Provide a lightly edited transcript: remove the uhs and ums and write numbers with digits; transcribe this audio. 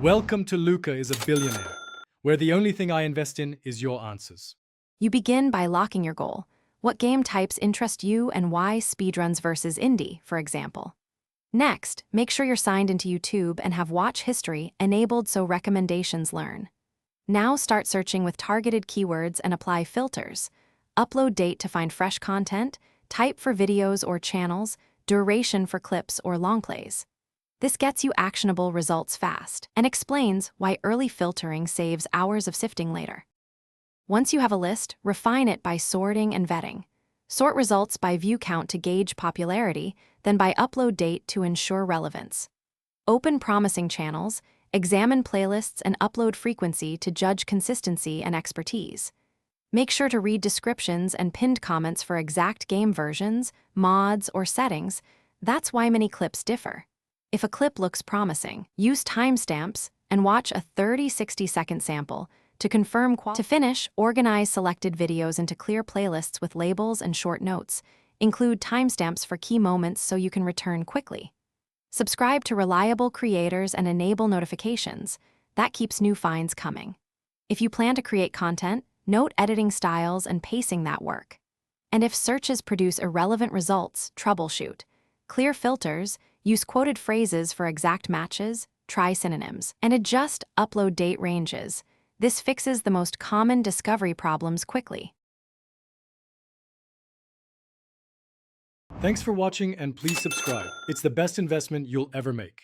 Welcome to Luca is a Billionaire, where the only thing I invest in is your answers. You begin by locking your goal. What game types interest you and why speedruns versus indie, for example. Next, make sure you're signed into YouTube and have watch history enabled so recommendations learn. Now start searching with targeted keywords and apply filters. Upload date to find fresh content, type for videos or channels, duration for clips or long plays. This gets you actionable results fast and explains why early filtering saves hours of sifting later. Once you have a list, refine it by sorting and vetting. Sort results by view count to gauge popularity, then by upload date to ensure relevance. Open promising channels, examine playlists, and upload frequency to judge consistency and expertise. Make sure to read descriptions and pinned comments for exact game versions, mods, or settings. That's why many clips differ. If a clip looks promising, use timestamps and watch a 30-60-second sample to confirm quality. To finish, organize selected videos into clear playlists with labels and short notes. Include timestamps for key moments so you can return quickly. Subscribe to reliable creators and enable notifications. That keeps new finds coming. If you plan to create content, note editing styles and pacing that work. And if searches produce irrelevant results, troubleshoot. Clear filters, use quoted phrases for exact matches, try synonyms, and adjust upload date ranges. This fixes the most common discovery problems quickly. Thanks for watching and please subscribe. It's the best investment you'll ever make.